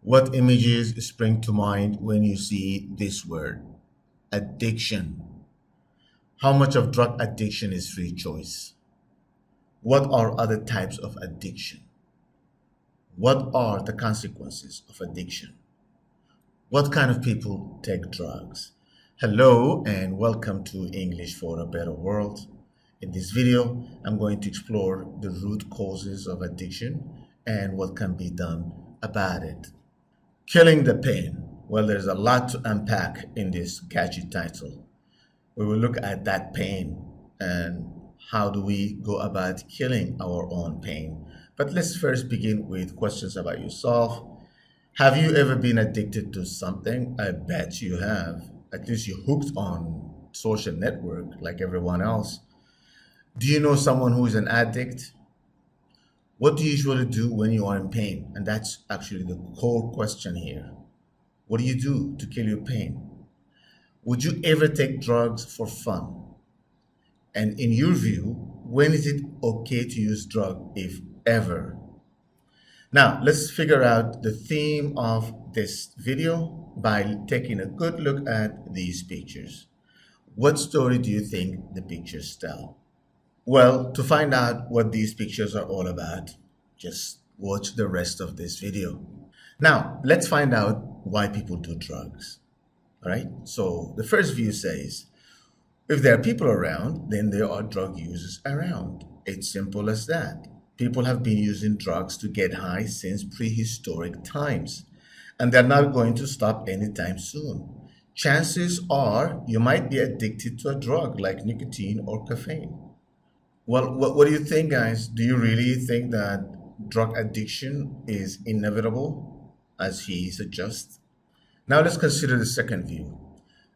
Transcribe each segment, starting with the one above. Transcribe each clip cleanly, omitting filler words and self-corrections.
What images spring to mind when you see this word? Addiction. How much of drug addiction is free choice? What are other types of addiction? What are the consequences of addiction? What kind of people take drugs? Hello and welcome to English for a Better World. In this video, I'm going to explore the root causes of addiction and what can be done about it. Killing the pain. Well, there's a lot to unpack in this catchy title. We will look at that pain and how do we go about killing our own pain. But let's first begin with questions about yourself. Have you ever been addicted to something? I bet you have. At least you're hooked on social network like everyone else. Do you know someone who is an addict? What do you usually do when you are in pain? And that's actually the core question here. What do you do to kill your pain? Would you ever take drugs for fun? And in your view, when is it okay to use drug, if ever? Now, let's figure out the theme of this video by taking a good look at these pictures. What story do you think the pictures tell? Well, to find out what these pictures are all about, just watch the rest of this video. Now, let's find out why people do drugs. All right? So, the first view says, if there are people around, then there are drug users around. It's simple as that. People have been using drugs to get high since prehistoric times, and they're not going to stop anytime soon. Chances are you might be addicted to a drug like nicotine or caffeine. Well, what do you think, guys? Do you really think that drug addiction is inevitable, as he suggests? Now let's consider the second view.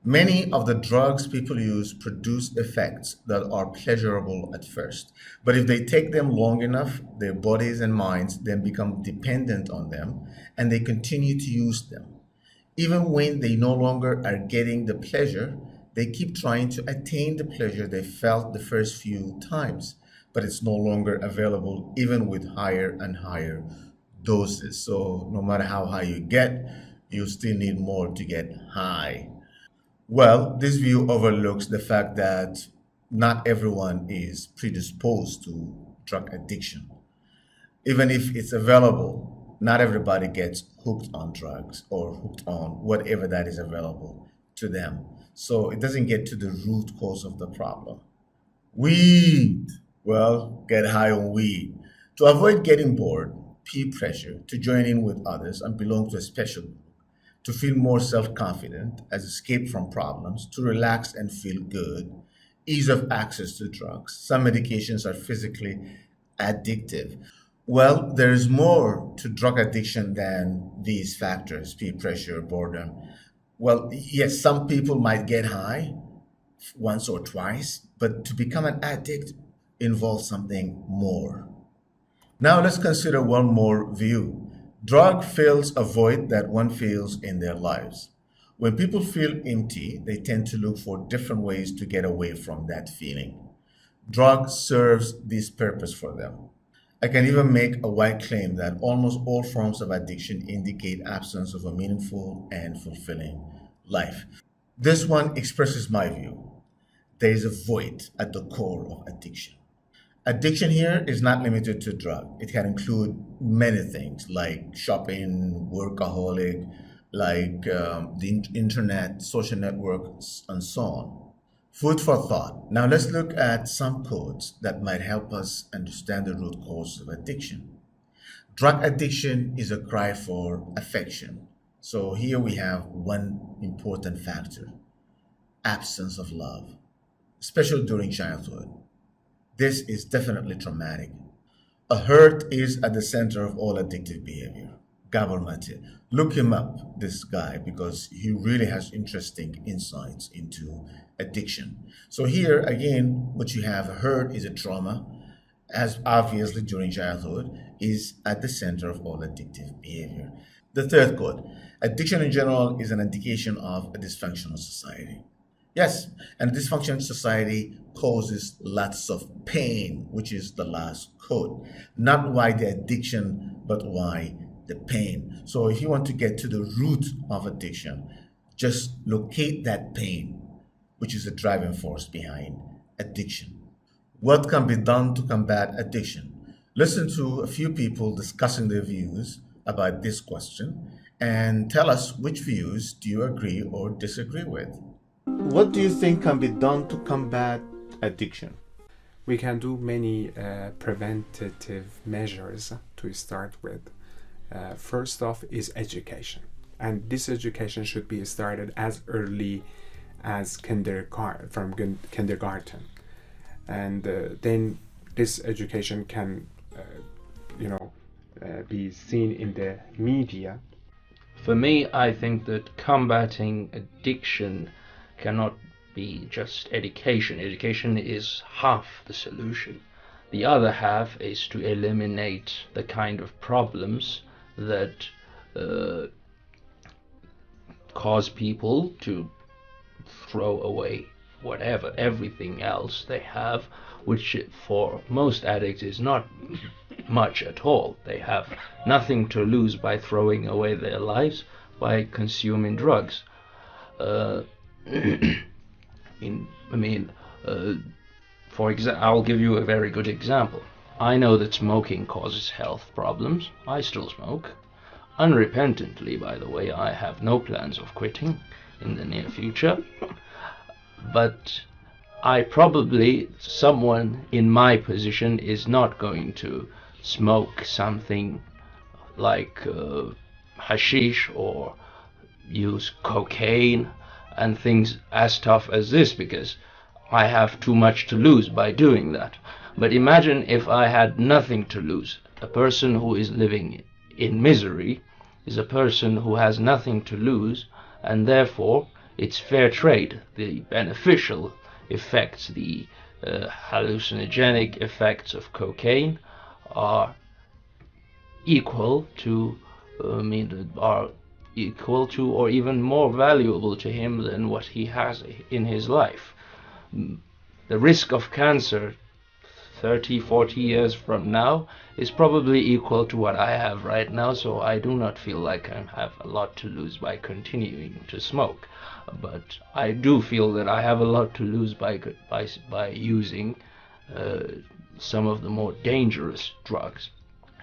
Many of the drugs people use produce effects that are pleasurable at first, but if they take them long enough, their bodies and minds then become dependent on them and they continue to use them. Even when they no longer are getting the pleasure, they keep trying to attain the pleasure they felt the first few times, but it's no longer available even with higher and higher doses. So no matter how high you get, you still need more to get high. Well, this view overlooks the fact that not everyone is predisposed to drug addiction. Even if it's available, not everybody gets hooked on drugs or hooked on whatever that is available to them. So it doesn't get to the root cause of the problem. Weed. Well, get high on weed. To avoid getting bored, peer pressure, to join in with others and belong to a special group, to feel more self confident, as escape from problems, to relax and feel good, ease of access to drugs. Some medications are physically addictive. Well, there is more to drug addiction than these factors: peer pressure, boredom. Well, yes, some people might get high once or twice, but to become an addict involves something more. Now let's consider one more view. Drug fills a void that one feels in their lives. When people feel empty, they tend to look for different ways to get away from that feeling. Drug serves this purpose for them. I can even make a wide claim that almost all forms of addiction indicate absence of a meaningful and fulfilling life. This one expresses my view. There is a void at the core of addiction. Addiction here is not limited to drug. It can include many things like shopping, workaholic, like the internet, social networks, and so on. Food for thought. Now let's look at some codes that might help us understand the root cause of addiction. Drug addiction is a cry for affection. So here we have one important factor: absence of love, especially during childhood. This is definitely traumatic. A hurt is at the center of all addictive behavior. Gabor Mate. Look him up, this guy, because he really has interesting insights into addiction. So here again, what you have: a hurt is a trauma, as obviously during childhood, is at the center of all addictive behavior. The third code: addiction in general is an indication of a dysfunctional society. Yes, and dysfunctional society causes lots of pain, which is the last code. Not why the addiction, but why the pain. So if you want to get to the root of addiction, just locate that pain, which is the driving force behind addiction. What can be done to combat addiction? Listen to a few people discussing their views about this question and tell us which views do you agree or disagree with. What do you think can be done to combat addiction? We can do many preventative measures to start with. First off is education. And this education should be started as early as kindergarten. And then this education can, be seen in the media. For me, I think that combating addiction cannot be just education. Education is half the solution. The other half is to eliminate the kind of problems that cause people to throw away everything else they have, which for most addicts is not much at all. They have nothing to lose by throwing away their lives by consuming drugs. I'll give you a very good example. I know that smoking causes health problems. I still smoke. Unrepentantly, by the way. I have no plans of quitting in the near future. But someone in my position is not going to smoke something like hashish or use cocaine and things as tough as this, because I have too much to lose by doing that. But imagine if I had nothing to lose. A person who is living in misery is a person who has nothing to lose, and therefore it's fair trade. The beneficial effects, the hallucinogenic effects of cocaine are equal to or even more valuable to him than what he has in his life. The risk of cancer 30, 40 years from now is probably equal to what I have right now, so I do not feel like I have a lot to lose by continuing to smoke. But I do feel that I have a lot to lose by using some of the more dangerous drugs.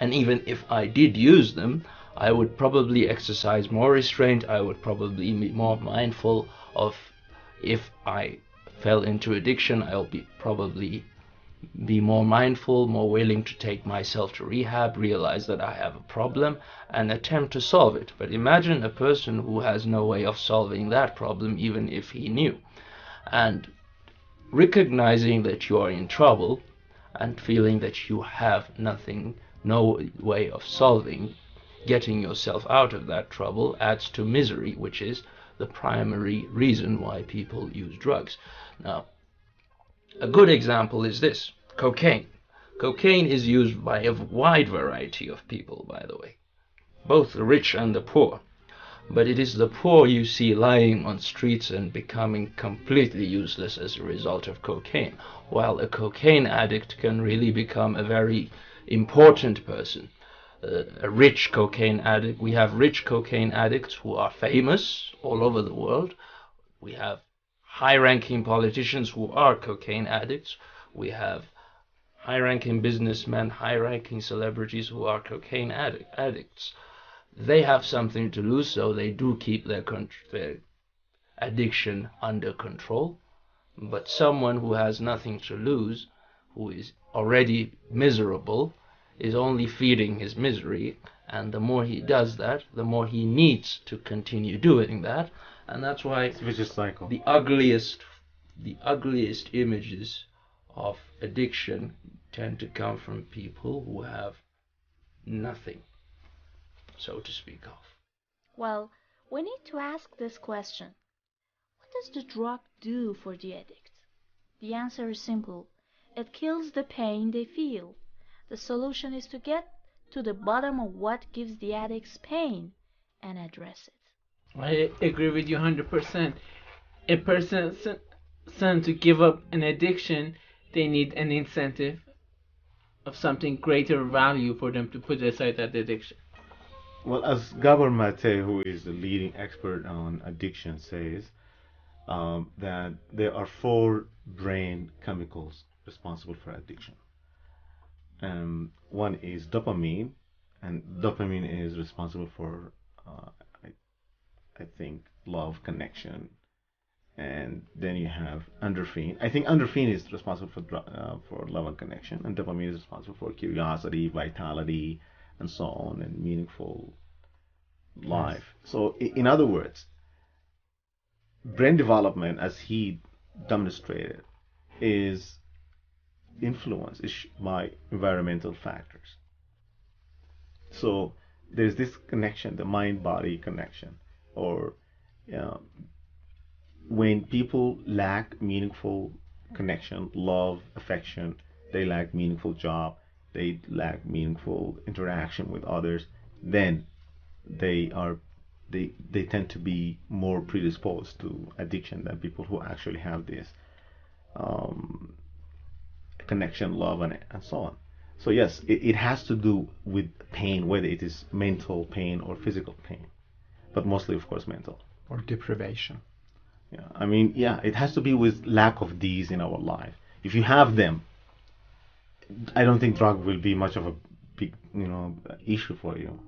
And even if I did use them, I would probably exercise more restraint. I would probably be more mindful of, if I fell into addiction, I'll probably be more mindful, more willing to take myself to rehab, realize that I have a problem, and attempt to solve it. But imagine a person who has no way of solving that problem, even if he knew. And recognizing that you are in trouble and feeling that you have no way of getting yourself out of that trouble adds to misery, which is the primary reason why people use drugs. Now, a good example is this: cocaine. Cocaine is used by a wide variety of people, by the way, both the rich and the poor. But it is the poor you see lying on streets and becoming completely useless as a result of cocaine, while a cocaine addict can really become a very important person. A rich cocaine addict. We have rich cocaine addicts who are famous all over the world. We have high-ranking politicians who are cocaine addicts. We have high-ranking businessmen, high-ranking celebrities who are cocaine addicts. They have something to lose, so they do keep their addiction under control. But someone who has nothing to lose, who is already miserable, is only feeding his misery, and the more he does that, the more he needs to continue doing that. And that's why It's a vicious cycle. the ugliest images of addiction tend to come from people who have nothing, so to speak of. Well, we need to ask this question. What does the drug do for the addict? The answer is simple. It kills the pain they feel. The solution is to get to the bottom of what gives the addicts pain and address it. I agree with you 100%. A person to give up an addiction, they need an incentive of something greater value for them to put aside that addiction. Well, as Gabor Mate, who is the leading expert on addiction, says that there are four brain chemicals responsible for addiction. One is dopamine, and dopamine is responsible for, I, I think, love, connection. And then you have endorphin. I think endorphin is responsible for love and connection, and dopamine is responsible for curiosity, vitality, and so on, and meaningful Yes. life. So, in other words, brain development, as he demonstrated, is influenced by environmental factors. So there's this connection, the mind-body connection, or uh, when people lack meaningful connection, love, affection, they lack meaningful job, they lack meaningful interaction with others, then they are they tend to be more predisposed to addiction than people who actually have this um, connection, love, and so on. So yes, it has to do with pain, whether it is mental pain or physical pain, but mostly, of course, mental. Or deprivation. Yeah, I mean, yeah, it has to be with lack of these in our life. If you have them, I don't think drug will be much of a big, issue for you.